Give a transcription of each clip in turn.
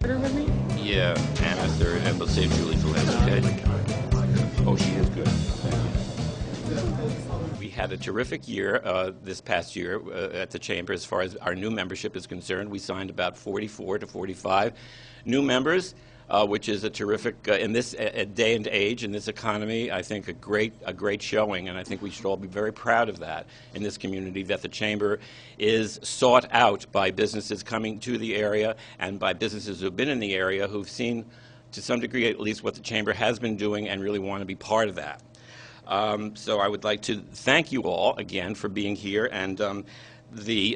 With me? Yeah, Anna third, and we'll save Julie for last, okay? Oh, she is good. We had a terrific year this past year at the Chamber as far as our new membership is concerned. We signed about 44 to 45 new members, which is a terrific, in this day and age, in this economy, I think a great showing, and I think we should all be very proud of that in this community, that the Chamber is sought out by businesses coming to the area and by businesses who have been in the area who've seen, to some degree at least, what the Chamber has been doing and really want to be part of that. So I would like to thank you all again for being here, and the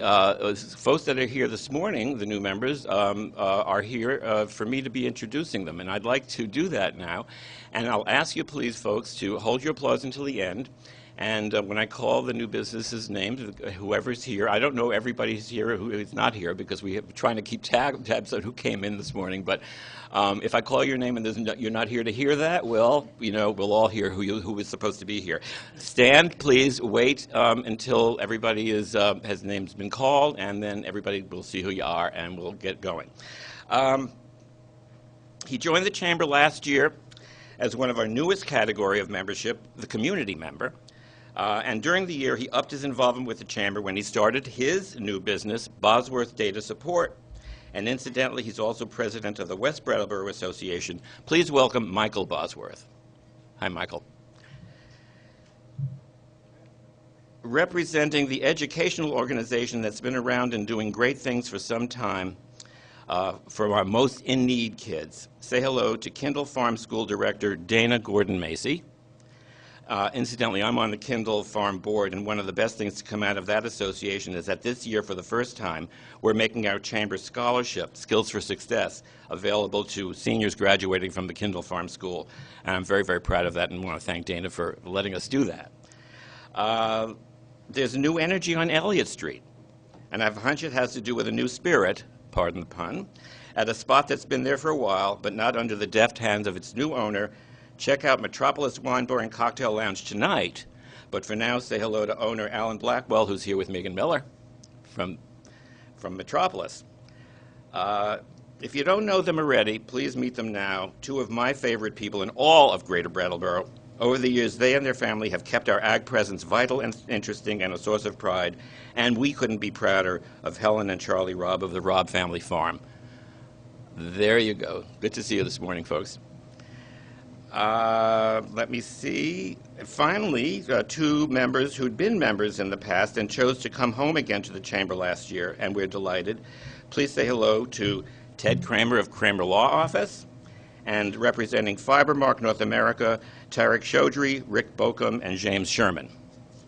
folks that are here this morning, the new members, are here for me to be introducing them, and I'd like to do that now. And I'll ask you, please, folks, to hold your applause until the end. And when I call the new businesses' names, whoever's here, I don't know everybody's here who is not here because we're trying to keep tabs on who came in this morning. But if I call your name and you're not here to hear that, well, you know, we'll all hear who is supposed to be here. Stand, please. Wait until everybody has names been called, and then everybody will see who you are, and we'll get going. He joined the Chamber last year as one of our newest category of membership, the community member. And during the year, he upped his involvement with the Chamber when he started his new business, Bosworth Data Support. And incidentally, he's also president of the West Brattleboro Association. Please welcome Michael Bosworth. Hi, Michael. Representing the educational organization that's been around and doing great things for some time for our most in-need kids, say hello to Kindle Farm School Director Dana Gordon-Macy. Incidentally, I'm on the Kindle Farm Board, and one of the best things to come out of that association is that this year, for the first time, we're making our Chamber Scholarship, Skills for Success, available to seniors graduating from the Kindle Farm School. And I'm very, very proud of that and want to thank Dana for letting us do that. There's new energy on Elliott Street, and I have a hunch it has to do with a new spirit, pardon the pun, at a spot that's been there for a while, but not under the deft hands of its new owner. Check out Metropolis Wine Bar and Cocktail Lounge tonight, but for now, say hello to owner Alan Blackwell, who's here with Megan Miller from Metropolis. If you don't know them already, please meet them now. Two of my favorite people in all of Greater Brattleboro. Over the years, they and their family have kept our ag presence vital and interesting and a source of pride, and we couldn't be prouder of Helen and Charlie Robb of the Robb Family Farm. There you go. Good to see you this morning, folks. Let me see. Finally, two members who'd been members in the past and chose to come home again to the Chamber last year, and we're delighted. Please say hello to Ted Kramer of Kramer Law Office, and representing Fibermark North America, Tarek Chaudhry, Rick Bokum, and James Sherman.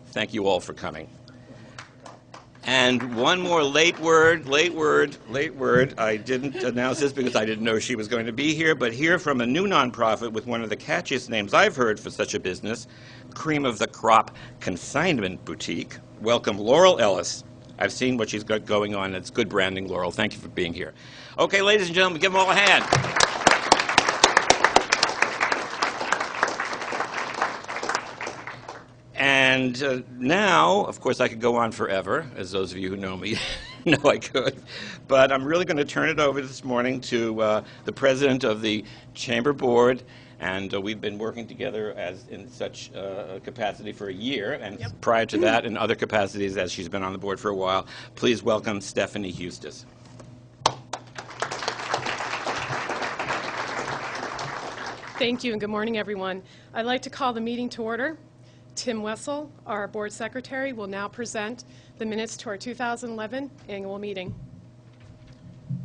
Thank you all for coming. And one more late word. I didn't announce this because I didn't know she was going to be here, but here from a new nonprofit with one of the catchiest names I've heard for such a business, Cream of the Crop Consignment Boutique. Welcome Laurel Ellis. I've seen what she's got going on. It's good branding, Laurel. Thank you for being here. Okay, ladies and gentlemen, give them all a hand. And now, of course, I could go on forever, as those of you who know me know I could. But I'm really going to turn it over this morning to the president of the Chamber Board. And we've been working together in such capacity for a year. And prior to that, in other capacities, as she's been on the board for a while, please welcome Stephanie Hustis. Thank you, and good morning, everyone. I'd like to call the meeting to order. Tim Wessel, our board secretary, will now present the minutes to our 2011 annual meeting.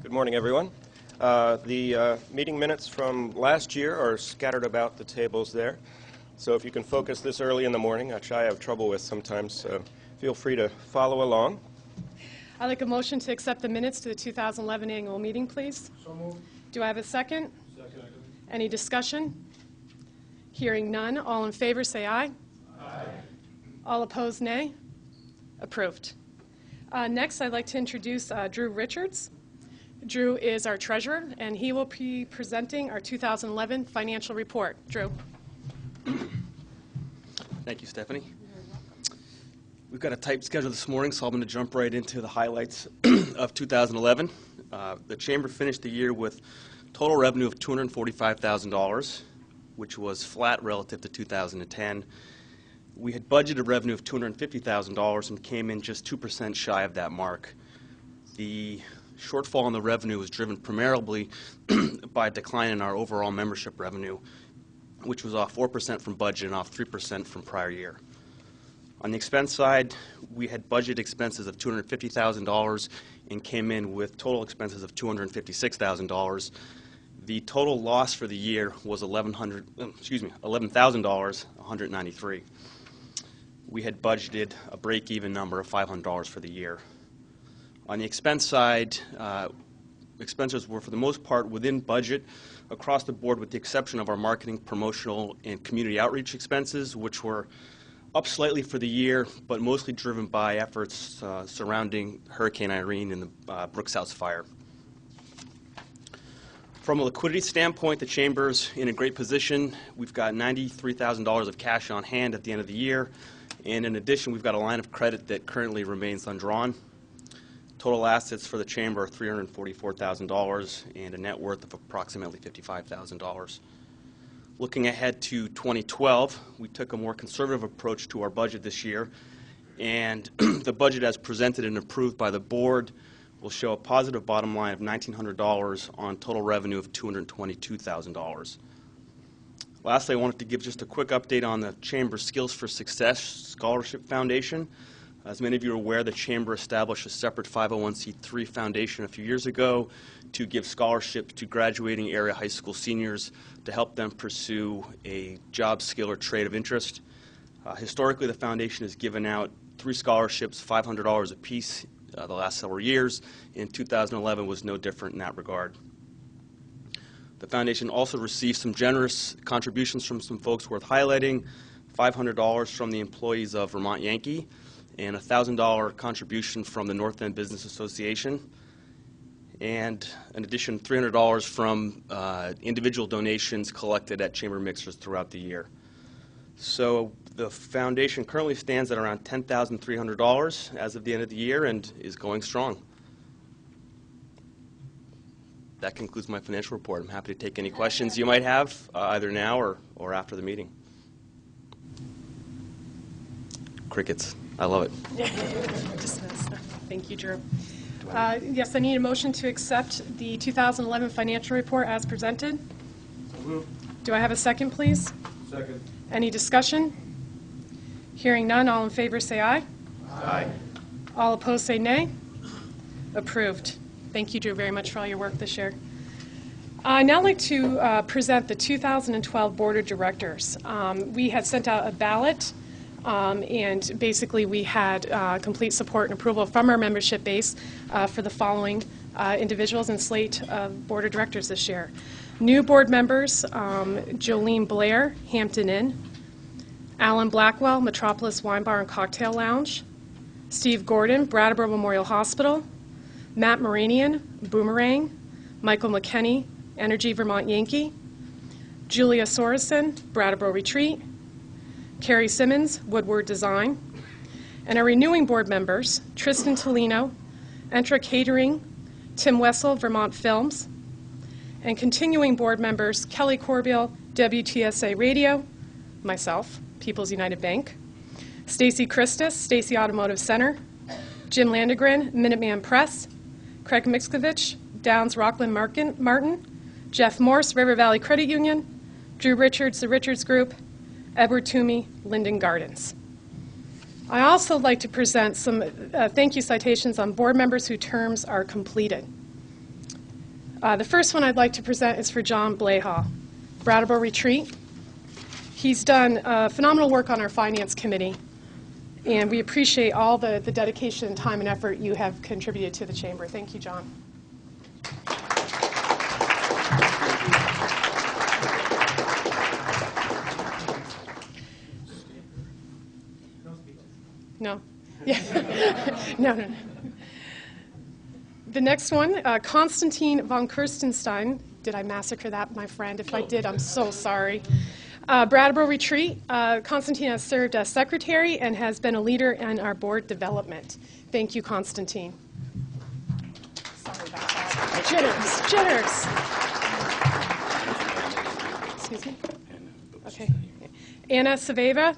Good morning, everyone. The meeting minutes from last year are scattered about the tables there. So if you can focus this early in the morning, which I have trouble with sometimes, feel free to follow along. I'd like a motion to accept the minutes to the 2011 annual meeting, please. So moved. Do I have a second? Second. Any discussion? Hearing none, all in favor say aye. Aye. All opposed, nay. Approved. Next, I'd like to introduce Drew Richards. Drew is our treasurer, and he will be presenting our 2011 financial report. Drew. Thank you, Stephanie. We've got a tight schedule this morning, so I'm going to jump right into the highlights of 2011. The Chamber finished the year with total revenue of $245,000, which was flat relative to 2010. We had budgeted revenue of $250,000 and came in just 2% shy of that mark. The shortfall in the revenue was driven primarily by a decline in our overall membership revenue, which was off 4% from budget and off 3% from prior year. On the expense side, we had budget expenses of $250,000 and came in with total expenses of $256,000. The total loss for the year was $11,193. We had budgeted a break-even number of $500 for the year. On the expense side, expenses were for the most part within budget across the board, with the exception of our marketing, promotional, and community outreach expenses, which were up slightly for the year, but mostly driven by efforts surrounding Hurricane Irene and the Brooks House fire. From a liquidity standpoint, the Chamber's in a great position. We've got $93,000 of cash on hand at the end of the year, and in addition, we've got a line of credit that currently remains undrawn. Total assets for the Chamber are $344,000 and a net worth of approximately $55,000. Looking ahead to 2012, we took a more conservative approach to our budget this year, and the budget as presented and approved by the board will show a positive bottom line of $1,900 on total revenue of $222,000. Lastly, I wanted to give just a quick update on the Chamber's Skills for Success Scholarship Foundation. As many of you are aware, the Chamber established a separate 501c3 foundation a few years ago to give scholarships to graduating area high school seniors to help them pursue a job, skill, or trade of interest. Historically, the foundation has given out 3 scholarships, $500 apiece, the last several years, and 2011 was no different in that regard. The foundation also received some generous contributions from some folks worth highlighting, $500 from the employees of Vermont Yankee, and a $1,000 contribution from the North End Business Association, and in addition, $300 from individual donations collected at Chamber Mixers throughout the year. So the foundation currently stands at around $10,300 as of the end of the year and is going strong. That concludes my financial report. I'm happy to take any questions you might have, either now or after the meeting. Crickets. I love it. Dismissed. Thank you, Drew. Yes, I need a motion to accept the 2011 financial report as presented. Do I have a second, please? Second. Any discussion? Hearing none, all in favor say aye. Aye. All opposed say nay. Approved. Thank you, Drew, very much for all your work this year. I'd now like to present the 2012 Board of Directors. We had sent out a ballot, and basically we had complete support and approval from our membership base for the following individuals in slate of Board of Directors this year. New board members, Jolene Blair, Hampton Inn; Alan Blackwell, Metropolis Wine Bar and Cocktail Lounge; Steve Gordon, Brattleboro Memorial Hospital; Matt Moranian, Boomerang; Michael McKenney, Energy Vermont Yankee; Julia Sorensen, Brattleboro Retreat; Carrie Simmons, Woodward Design; and our renewing board members, Tristan Tolino, Entra Catering; Tim Wessel, Vermont Films; and continuing board members, Kelly Corbeil, WTSA Radio; myself, People's United Bank; Stacy Christus, Stacy Automotive Center; Jim Landegren, Minuteman Press; Craig Mixkovich, Downs Rockland Martin; Jeff Morse, River Valley Credit Union; Drew Richards, The Richards Group; Edward Toomey, Linden Gardens. I also like to present some thank you citations on board members whose terms are completed. The first one I'd like to present is for John Blaha, Brattleboro Retreat. He's done phenomenal work on our finance committee, and we appreciate all the dedication, time, and effort you have contributed to the Chamber. Thank you, John. No. Yeah. No. The next one, Konstantin von Kirstenstein. Did I massacre that, my friend? If I did, I'm so sorry. Brattleboro Retreat. Konstantin has served as secretary and has been a leader in our board development. Thank you, Konstantin. Sorry about that. Jitters, jitters. Excuse me. Okay. Anna Saveva,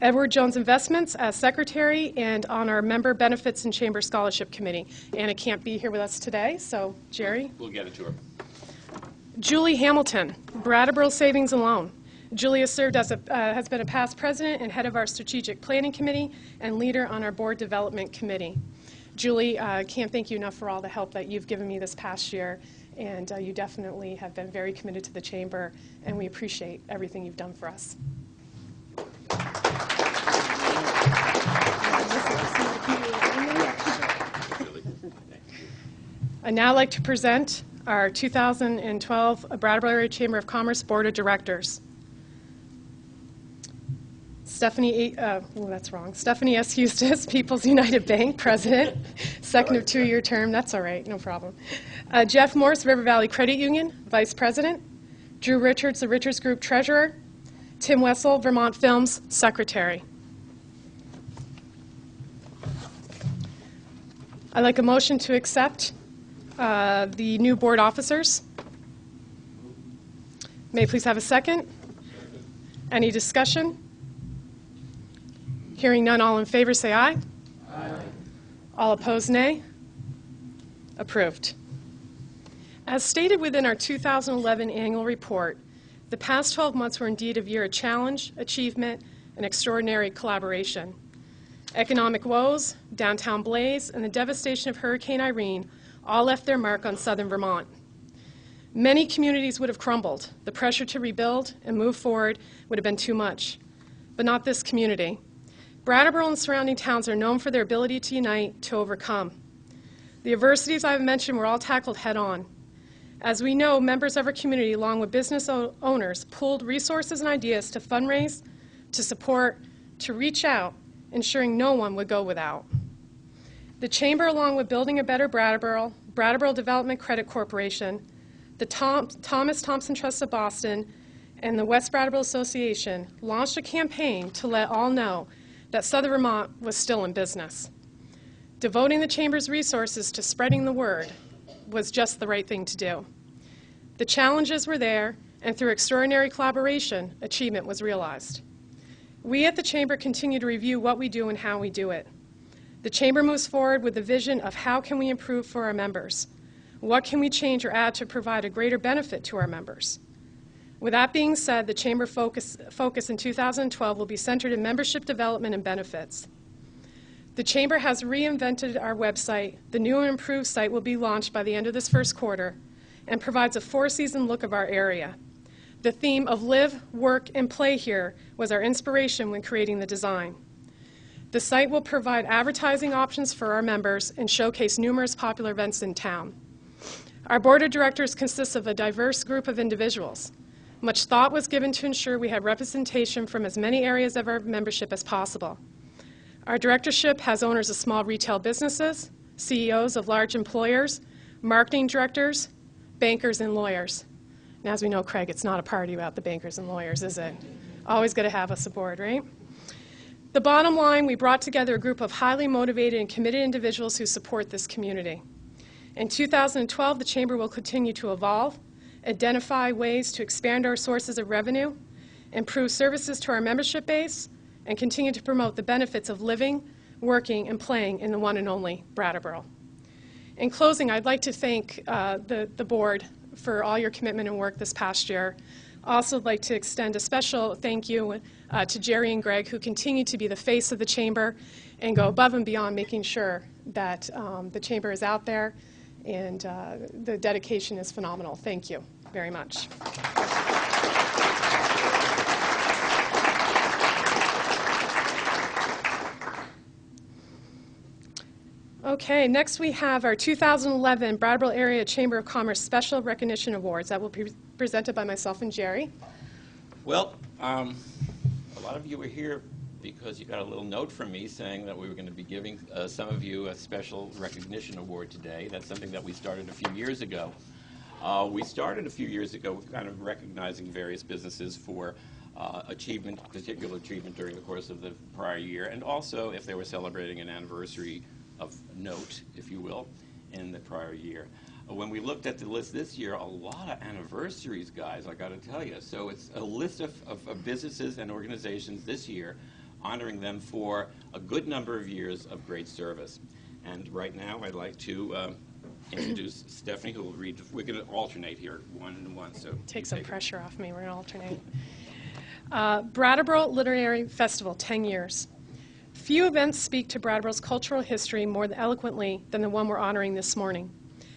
Edward Jones Investments as Secretary, and on our Member Benefits and Chamber Scholarship Committee. Anna can't be here with us today, so Jerry. We'll get it to her. Julie Hamilton, Brattleboro Savings and Loan. Julie has served as has been a past president and head of our Strategic Planning Committee and leader on our Board Development Committee. Julie, can't thank you enough for all the help that you've given me this past year, and you definitely have been very committed to the Chamber, and we appreciate everything you've done for us. I'd now like to present our 2012 Brattleboro Area Chamber of Commerce Board of Directors. Stephanie S. Eustace, People's United Bank, President, second of two-year term. That's all right, no problem. Jeff Morse, River Valley Credit Union, Vice President. Drew Richards, the Richards Group Treasurer. Tim Wessel, Vermont Films, Secretary. I'd like a motion to accept the new board officers. May I please have a second? Any discussion? Hearing none, all in favor say aye. Aye. All opposed, nay. Approved. As stated within our 2011 annual report, the past 12 months were indeed a year of challenge, achievement, and extraordinary collaboration. Economic woes, downtown blaze, and the devastation of Hurricane Irene all left their mark on southern Vermont. Many communities would have crumbled. The pressure to rebuild and move forward would have been too much, but not this community. Brattleboro and surrounding towns are known for their ability to unite, to overcome. The adversities I've mentioned were all tackled head-on. As we know, members of our community, along with business owners, pooled resources and ideas to fundraise, to support, to reach out, ensuring no one would go without. The Chamber, along with Building a Better Brattleboro, Brattleboro Development Credit Corporation, the Thomas Thompson Trust of Boston, and the West Brattleboro Association launched a campaign to let all know that Southern Vermont was still in business. Devoting the Chamber's resources to spreading the word was just the right thing to do. The challenges were there, and through extraordinary collaboration, achievement was realized. We at the Chamber continue to review what we do and how we do it. The Chamber moves forward with the vision of how can we improve for our members? What can we change or add to provide a greater benefit to our members? With that being said, the Chamber focus in 2012 will be centered in membership development and benefits. The Chamber has reinvented our website. The new and improved site will be launched by the end of this first quarter and provides a four-season look of our area. The theme of live, work, and play here was our inspiration when creating the design. The site will provide advertising options for our members and showcase numerous popular events in town. Our board of directors consists of a diverse group of individuals. Much thought was given to ensure we had representation from as many areas of our membership as possible. Our directorship has owners of small retail businesses, CEOs of large employers, marketing directors, bankers, and lawyers. And as we know, Craig, it's not a party about the bankers and lawyers, is it? Always got to have us aboard, right? The bottom line, we brought together a group of highly motivated and committed individuals who support this community. In 2012, the Chamber will continue to evolve, identify ways to expand our sources of revenue, improve services to our membership base, and continue to promote the benefits of living, working, and playing in the one and only Brattleboro. In closing, I'd like to thank the board for all your commitment and work this past year. Also, I'd like to extend a special thank you to Jerry and Greg, who continue to be the face of the Chamber and go above and beyond making sure that the Chamber is out there, and the dedication is phenomenal. Thank you very much. Okay, next we have our 2011 Brattleboro Area Chamber of Commerce Special Recognition Awards. That will be presented by myself and Jerry. Well, a lot of you were here because you got a little note from me saying that we were going to be giving some of you a special recognition award today. That's something that we started a few years ago. We started a few years ago kind of recognizing various businesses for particular achievement during the course of the prior year, and also if they were celebrating an anniversary of note, if you will, in the prior year. When we looked at the list this year, a lot of anniversaries, guys, I got to tell you. So it's a list of businesses and organizations this year, honoring them for a good number of years of great service. And right now, I'd like to introduce Stephanie, who will read. We're going to alternate here, one and one. So Take some pressure off me. We're going to alternate. Brattleboro Literary Festival, 10 years. Few events speak to Brattleboro's cultural history more eloquently than the one we're honoring this morning.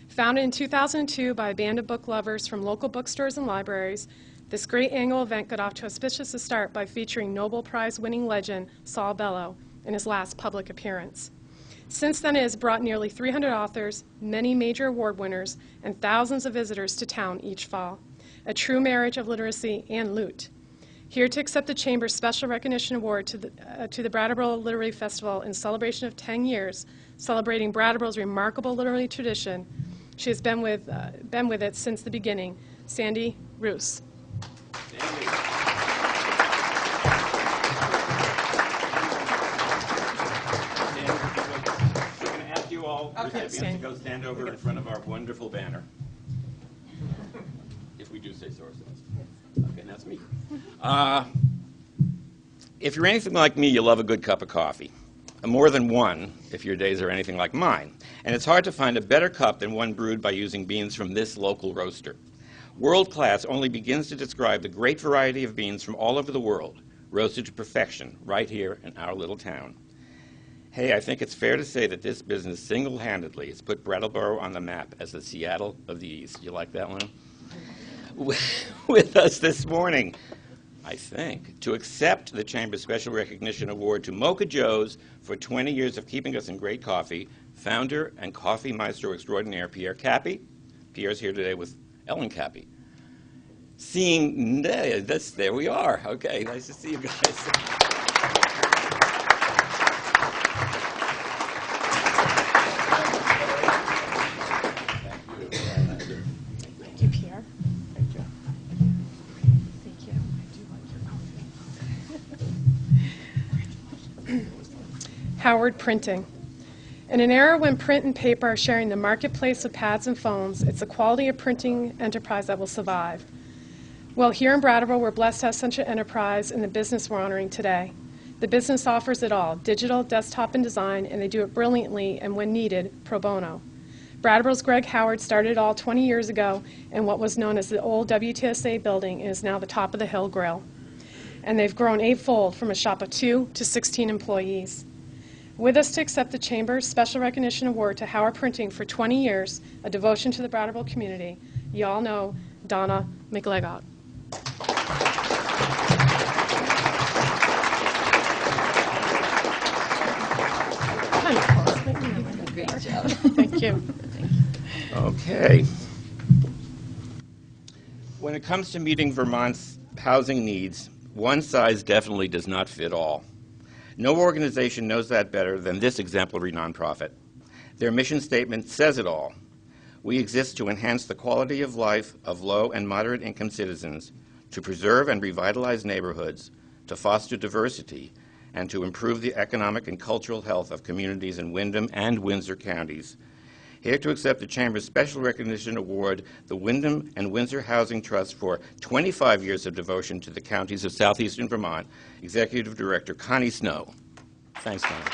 Founded in 2002 by a band of book lovers from local bookstores and libraries, this great annual event got off to a auspicious start by featuring Nobel Prize-winning legend Saul Bellow in his last public appearance. Since then, it has brought nearly 300 authors, many major award winners, and thousands of visitors to town each fall. A true marriage of literacy and loot. Here to accept the Chamber's Special Recognition Award to the Brattleboro Literary Festival in celebration of 10 years, celebrating Brattleboro's remarkable literary tradition. She has been with it since the beginning. Sandy Roos. Sandy. We're going to ask you all recipients to go stand over in front of our wonderful banner. If we do say so ourselves. Okay, and that's me. If you're anything like me, you love a good cup of coffee. More than one, if your days are anything like mine. And it's hard to find a better cup than one brewed by using beans from this local roaster. World class only begins to describe the great variety of beans from all over the world, roasted to perfection right here in our little town. Hey, I think it's fair to say that this business single-handedly has put Brattleboro on the map as the Seattle of the East. You like that one? With us this morning, I think, to accept the Chamber's Special Recognition Award to Mocha Joe's for 20 years of keeping us in great coffee, founder and coffee maestro extraordinaire Pierre Cappy. Pierre's here today with Ellen Cappy. There we are. Okay, nice to see you guys. Thank you, Pierre. Thank you. Thank you. Howard Printing. In an era when print and paper are sharing the marketplace of pads and phones, it's the quality of printing enterprise that will survive. Well, here in Brattleboro, we're blessed to have such an enterprise in the business we're honoring today. The business offers it all, digital, desktop, and design, and they do it brilliantly and, when needed, pro bono. Brattleboro's Greg Howard started it all 20 years ago in what was known as the old WTSA building and is now the Top of the Hill Grill. And they've grown eightfold from a shop of 2 to 16 employees. With us to accept the Chamber's Special Recognition Award to Howard Printing for 20 years, a devotion to the Brattleboro community, you all know Donna McLeod. Great job. Thank you. Okay. When it comes to meeting Vermont's housing needs, one size definitely does not fit all. No organization knows that better than this exemplary nonprofit. Their mission statement says it all. We exist to enhance the quality of life of low and moderate income citizens, to preserve and revitalize neighborhoods, to foster diversity, and to improve the economic and cultural health of communities in Windham and Windsor counties. Here to accept the Chamber's Special Recognition Award, the Windham and Windsor Housing Trust for 25 years of devotion to the counties of southeastern Vermont, Executive Director Connie Snow. Thanks, Connie.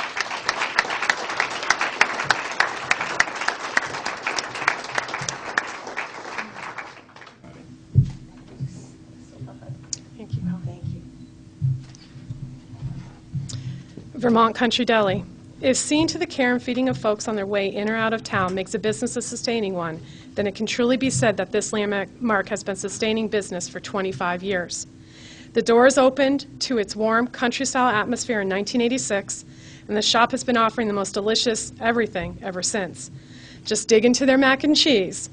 Thank you. Thank you. Vermont Country Deli. If seen to the care and feeding of folks on their way in or out of town makes a business a sustaining one, then it can truly be said that this landmark has been sustaining business for 25 years. The doors opened to its warm country-style atmosphere in 1986, and the shop has been offering the most delicious everything ever since. Just dig into their mac and cheese,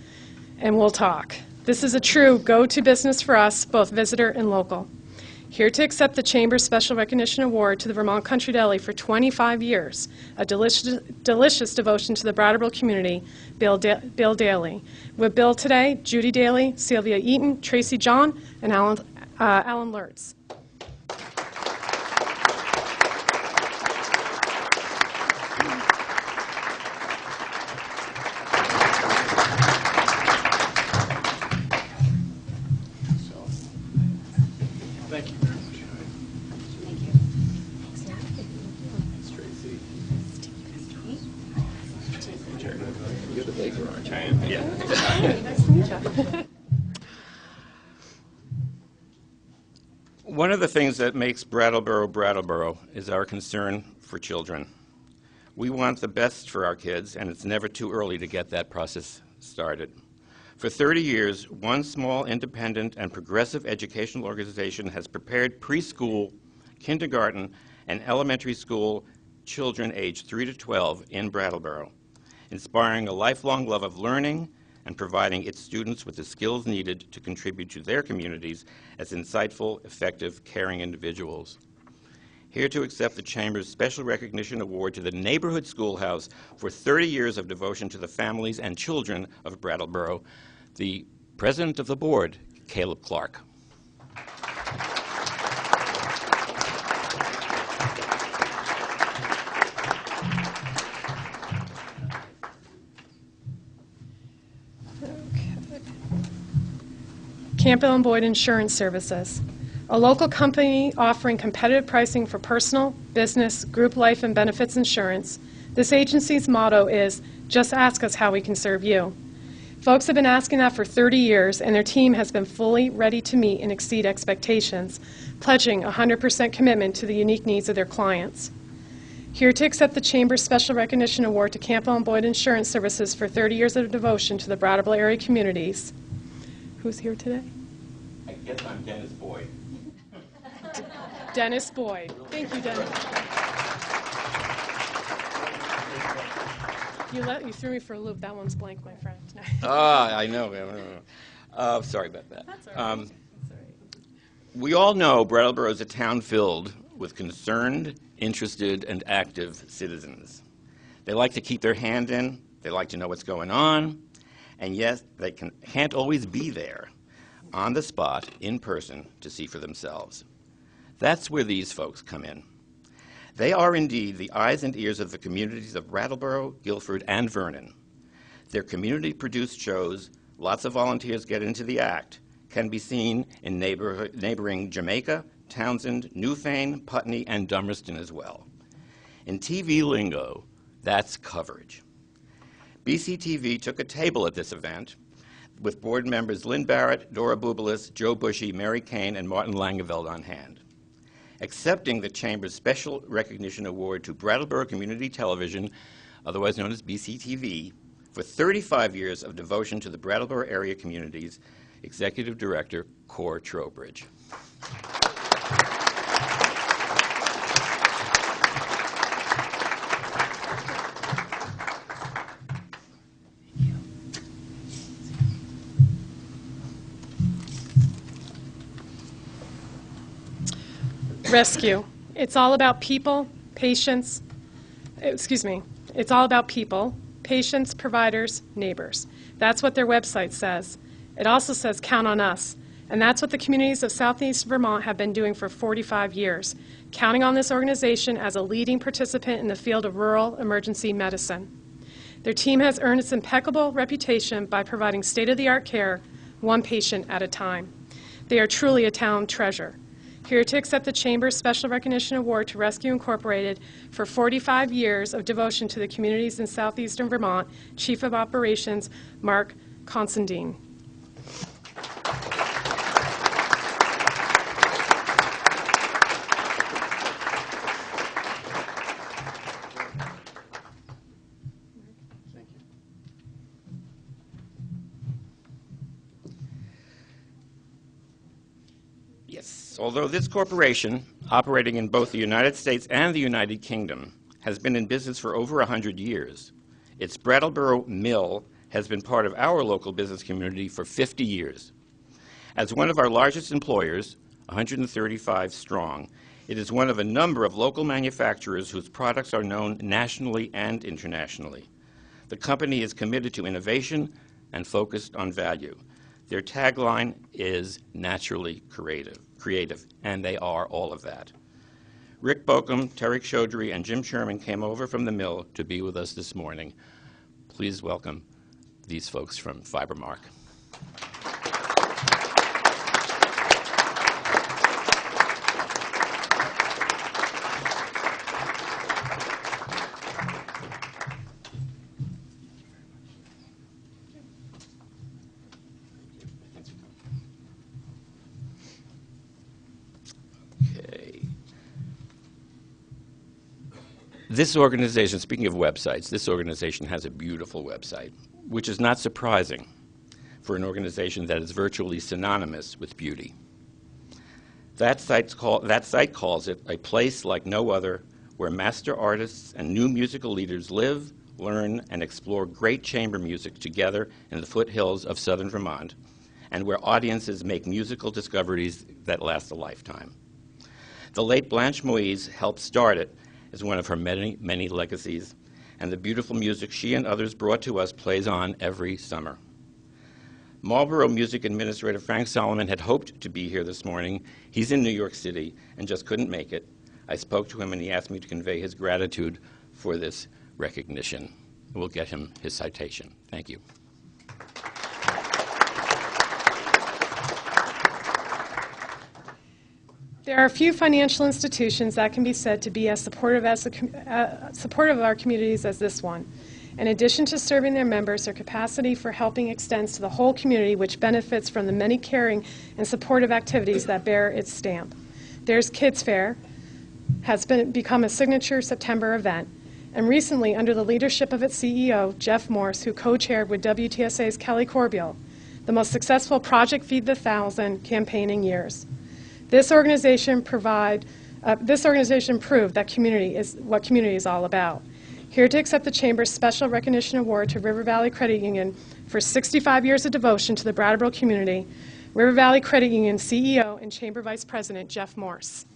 and we'll talk. This is a true go-to business for us, both visitor and local. Here to accept the Chamber's Special Recognition Award to the Vermont Country Deli for 25 years, a delicious devotion to the Brattleboro community, Bill Daly. With Bill today, Judy Daly, Sylvia Eaton, Tracy John, and Alan Lertz. One of the things that makes Brattleboro Brattleboro is our concern for children. We want the best for our kids, and it's never too early to get that process started. For 30 years, one small, independent, and progressive educational organization has prepared preschool, kindergarten, and elementary school children aged 3 to 12 in Brattleboro, inspiring a lifelong love of learning and providing its students with the skills needed to contribute to their communities as insightful, effective, caring individuals. Here to accept the Chamber's Special Recognition Award to the Neighborhood Schoolhouse for 30 years of devotion to the families and children of Brattleboro, the President of the Board, Caleb Clark. Campbell & Boyd Insurance Services, a local company offering competitive pricing for personal, business, group life, and benefits insurance. This agency's motto is, "Just ask us how we can serve you." Folks have been asking that for 30 years, and their team has been fully ready to meet and exceed expectations, pledging 100% commitment to the unique needs of their clients. Here to accept the Chamber's Special Recognition Award to Campbell & Boyd Insurance Services for 30 years of devotion to the Brattleboro area communities. Who's here today? I guess I'm Dennis Boyd. Dennis Boyd. Thank you, Dennis. You threw me for a loop. That one's blank, my friend. I know. Sorry about that. That's all right. We all know Brattleboro is a town filled with concerned, interested, and active citizens. They like to keep their hand in, they like to know what's going on, and yes, they can't always be there, on the spot, in person, to see for themselves. That's where these folks come in. They are indeed the eyes and ears of the communities of Brattleboro, Guilford, and Vernon. Their community-produced shows, lots of volunteers get into the act, can be seen in neighboring Jamaica, Townsend, Newfane, Putney, and Dummerston as well. In TV lingo, that's coverage. BCTV took a table at this event with board members Lynn Barrett, Dora Bubalis, Joe Bushy, Mary Kane, and Martin Langeveld on hand. Accepting the Chamber's Special Recognition Award to Brattleboro Community Television, otherwise known as BCTV, for 35 years of devotion to the Brattleboro area communities, Executive Director Cor Trowbridge. Rescue. It's all about people, patients, it's all about people, patients, providers, neighbors. That's what their website says. It also says count on us. And that's what the communities of Southeast Vermont have been doing for 45 years, counting on this organization as a leading participant in the field of rural emergency medicine. Their team has earned its impeccable reputation by providing state-of-the-art care, one patient at a time. They are truly a town treasure. Here to accept the Chamber's Special Recognition Award to Rescue Incorporated for 45 years of devotion to the communities in southeastern Vermont, Chief of Operations, Mark Considine. Yes, although this corporation, operating in both the United States and the United Kingdom, has been in business for over 100 years, its Brattleboro Mill has been part of our local business community for 50 years. As one of our largest employers, 135 strong, it is one of a number of local manufacturers whose products are known nationally and internationally. The company is committed to innovation and focused on value. Their tagline is naturally creative, and they are all of that. Rick Bokum, Tarek Chaudhry, and Jim Sherman came over from the mill to be with us this morning. Please welcome these folks from Fibermark. This organization, speaking of websites, this organization has a beautiful website, which is not surprising for an organization that is virtually synonymous with beauty. That site calls it a place like no other, where master artists and new musical leaders live, learn, and explore great chamber music together in the foothills of southern Vermont, and where audiences make musical discoveries that last a lifetime. The late Blanche Moise helped start it as one of her many, many legacies, and the beautiful music she and others brought to us plays on every summer. Marlboro Music Administrator Frank Solomon had hoped to be here this morning. He's in New York City and just couldn't make it. I spoke to him and he asked me to convey his gratitude for this recognition. We'll get him his citation. Thank you. There are few financial institutions that can be said to be as supportive of our communities as this one. In addition to serving their members, their capacity for helping extends to the whole community, which benefits from the many caring and supportive activities that bear its stamp. There's Kids Fair, has become a signature September event, and recently, under the leadership of its CEO, Jeff Morse, who co-chaired with WTSA's Kelly Corbeil, the most successful Project Feed the Thousand campaign in years. This organization proved that community is what community is all about. Here to accept the Chamber's Special Recognition Award to River Valley Credit Union for 65 years of devotion to the Brattleboro community, River Valley Credit Union CEO and Chamber Vice President Jeff Morse.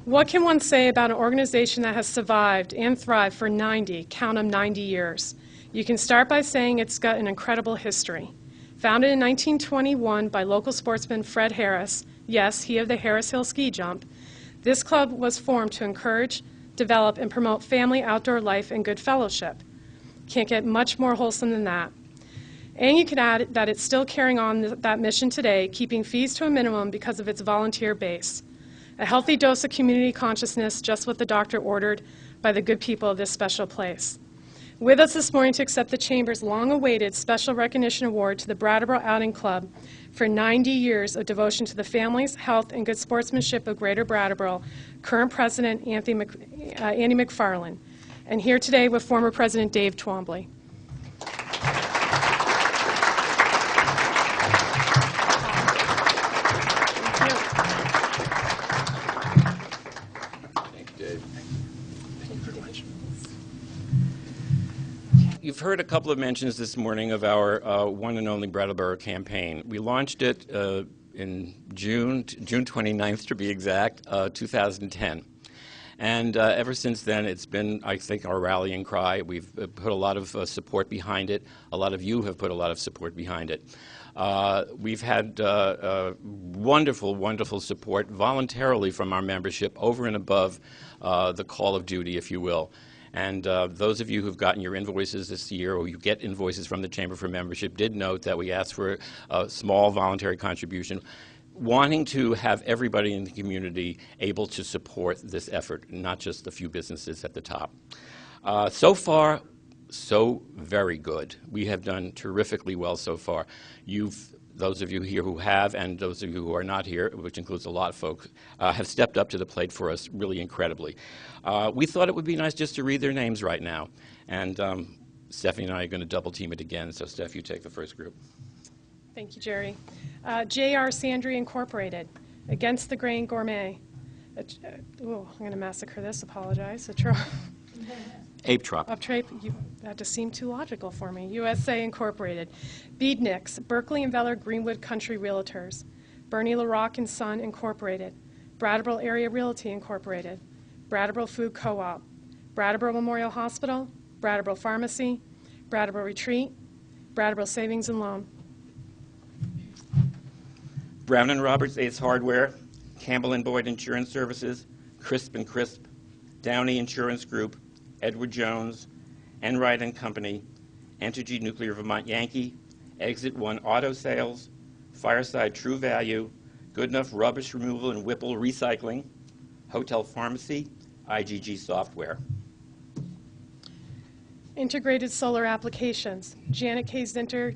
What can one say about an organization that has survived and thrived for 90, count them 90 years? You can start by saying it's got an incredible history. Founded in 1921 by local sportsman Fred Harris, yes, he of the Harris Hill ski jump, this club was formed to encourage, develop, and promote family outdoor life and good fellowship. Can't get much more wholesome than that. And you can add that it's still carrying on that mission today, keeping fees to a minimum because of its volunteer base. A healthy dose of community consciousness, just what the doctor ordered by the good people of this special place. With us this morning to accept the Chamber's long-awaited Special Recognition Award to the Brattleboro Outing Club for 90 years of devotion to the families, health, and good sportsmanship of Greater Brattleboro, current President Andy McFarland, and here today with former President Dave Twombly. You've heard a couple of mentions this morning of our one and only Brattleboro campaign. We launched it in June 29th to be exact, 2010. And ever since then, it's been, I think, our rallying cry. We've put a lot of support behind it. A lot of you have put a lot of support behind it. We've had wonderful, wonderful support voluntarily from our membership over and above the call of duty, if you will. And those of you who've gotten your invoices this year, or you get invoices from the Chamber for membership, did note that we asked for a small voluntary contribution, wanting to have everybody in the community able to support this effort, not just a few businesses at the top. So far, so very good. We have done terrifically well so far. Those of you here who have, and those of you who are not here, which includes a lot of folks, have stepped up to the plate for us really incredibly. We thought it would be nice just to read their names right now. And Stephanie and I are going to double team it again. So Steph, you take the first group. Thank you, Jerry. J.R. Sandry Incorporated, Against the Grain Gourmet. I'm going to massacre this, apologize. Ape Trop. That just seemed too logical for me. USA Incorporated. Beadniks, Berkeley and Veller Greenwood Country Realtors. Bernie LaRocque and Son Incorporated. Brattleboro Area Realty Incorporated. Brattleboro Food Co-op. Brattleboro Memorial Hospital. Brattleboro Pharmacy. Brattleboro Retreat. Brattleboro Savings and Loan. Brown and Roberts Ace Hardware. Campbell and Boyd Insurance Services. Crisp and Crisp. Downey Insurance Group. Edward Jones, Enright and Company, Entergy Nuclear Vermont Yankee, Exit One Auto Sales, Fireside True Value, Good Enough Rubbish Removal and Whipple Recycling, Hotel Pharmacy, IGG Software. Integrated Solar Applications, Janet K. Zinter,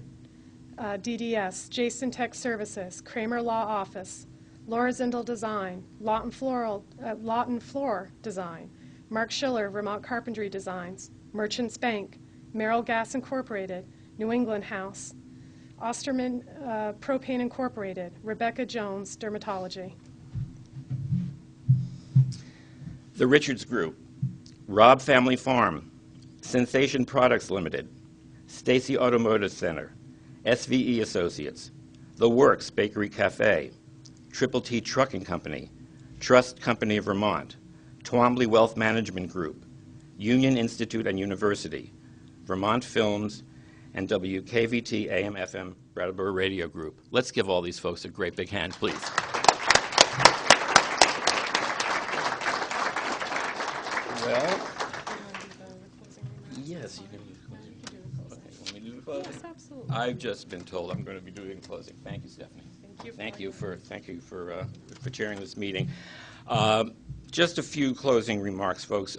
DDS, Jason Tech Services, Kramer Law Office, Laura Zindel Design, Lawton Floor Design, Mark Schiller, Vermont Carpentry Designs, Merchants Bank, Merrill Gas Incorporated, New England House, Osterman Propane Incorporated, Rebecca Jones, Dermatology. The Richards Group, Robb Family Farm, Sensation Products Limited, Stacy Automotive Center, SVE Associates, The Works Bakery Cafe, Triple T Trucking Company, Trust Company of Vermont, Twombly Wealth Management Group, Union Institute and University, Vermont Films, and WKVT AM/FM Brattleboro Radio Group. Let's give all these folks a great big hand, please. Well, yes, you can do the closing. Okay, want me to do the closing? Yes, absolutely. I've just been told I'm going to be doing the closing. Thank you, Stephanie. Thank you for chairing this meeting. Just a few closing remarks, folks.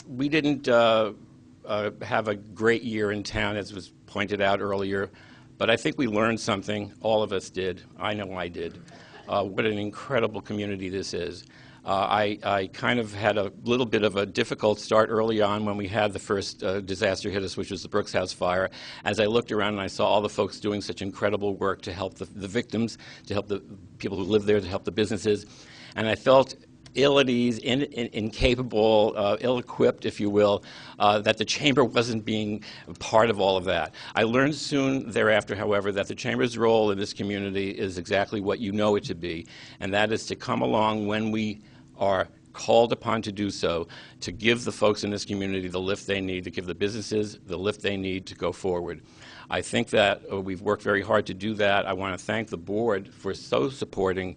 We didn't have a great year in town, as was pointed out earlier, but I think we learned something. All of us did. I know I did. What an incredible community this is. I kind of had a little bit of a difficult start early on when we had the first disaster hit us, which was the Brooks House fire. As I looked around and I saw all the folks doing such incredible work to help the victims, to help the people who live there, to help the businesses, and I felt ill at ease, incapable, ill-equipped, if you will, that the Chamber wasn't being part of all of that. I learned soon thereafter, however, that the Chamber's role in this community is exactly what you know it to be, and that is to come along when we are called upon to do so, to give the folks in this community the lift they need, to give the businesses the lift they need to go forward. I think that we've worked very hard to do that. I want to thank the board for so supporting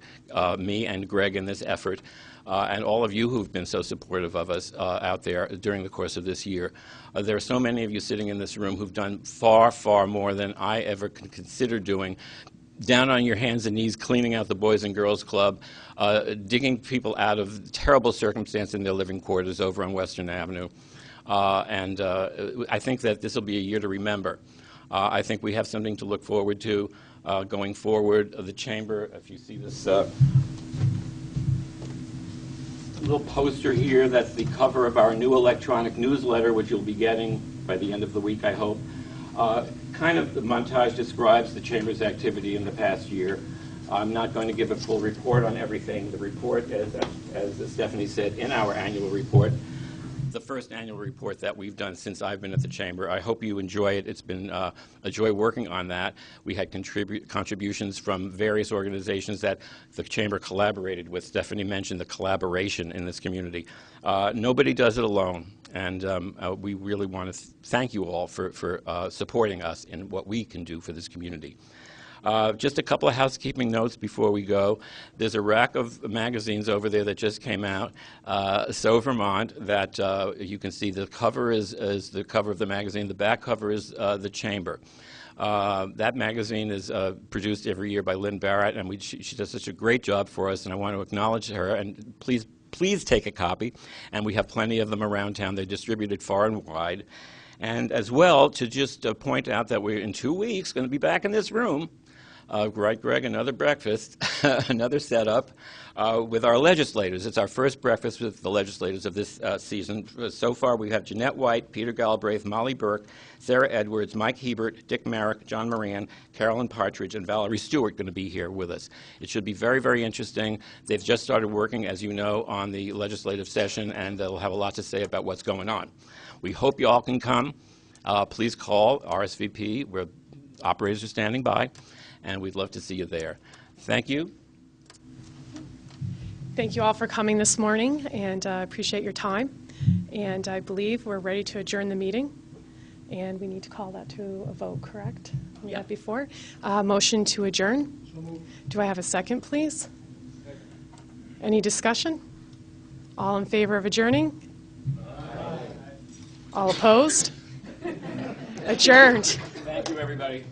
me and Greg in this effort, and all of you who've been so supportive of us out there during the course of this year. There are so many of you sitting in this room who've done far, far more than I ever could consider doing. Down on your hands and knees, cleaning out the Boys and Girls Club, digging people out of terrible circumstance in their living quarters over on Western Avenue. I think that this will be a year to remember. I think we have something to look forward to going forward. The Chamber, if you see this little poster here, that's the cover of our new electronic newsletter, which you'll be getting by the end of the week, I hope. Kind of the montage describes the Chamber's activity in the past year. I'm not going to give a full report on everything. The report, as Stephanie said, in our annual report, the first annual report that we've done since I've been at the Chamber. I hope you enjoy it. It's been a joy working on that. We had contributions from various organizations that the Chamber collaborated with. Stephanie mentioned the collaboration in this community. Nobody does it alone, and we really want to thank you all for supporting us in what we can do for this community. Just a couple of housekeeping notes before we go. There's a rack of magazines over there that just came out, So Vermont, that you can see. The cover is the cover of the magazine. The back cover is the Chamber. That magazine is produced every year by Lynn Barrett, and she does such a great job for us, and I want to acknowledge her. And please take a copy. And we have plenty of them around town. They're distributed far and wide. And as well, to just point out that we're in 2 weeks going to be back in this room. Right, Greg, another breakfast, another setup with our legislators. It's our first breakfast with the legislators of this season. So far, we have Jeanette White, Peter Galbraith, Molly Burke, Sarah Edwards, Mike Hebert, Dick Merrick, John Moran, Carolyn Partridge, and Valerie Stewart going to be here with us. It should be very, very interesting. They've just started working, as you know, on the legislative session, and they'll have a lot to say about what's going on. We hope you all can come. Please call RSVP. Operators are standing by, and we'd love to see you there. Thank you. Thank you all for coming this morning, and I appreciate your time. And I believe we're ready to adjourn the meeting, and we need to call that to a vote, correct? We had before. Motion to adjourn. Do I have a second, please? Any discussion? All in favor of adjourning? Aye. All opposed? Adjourned. Thank you, everybody.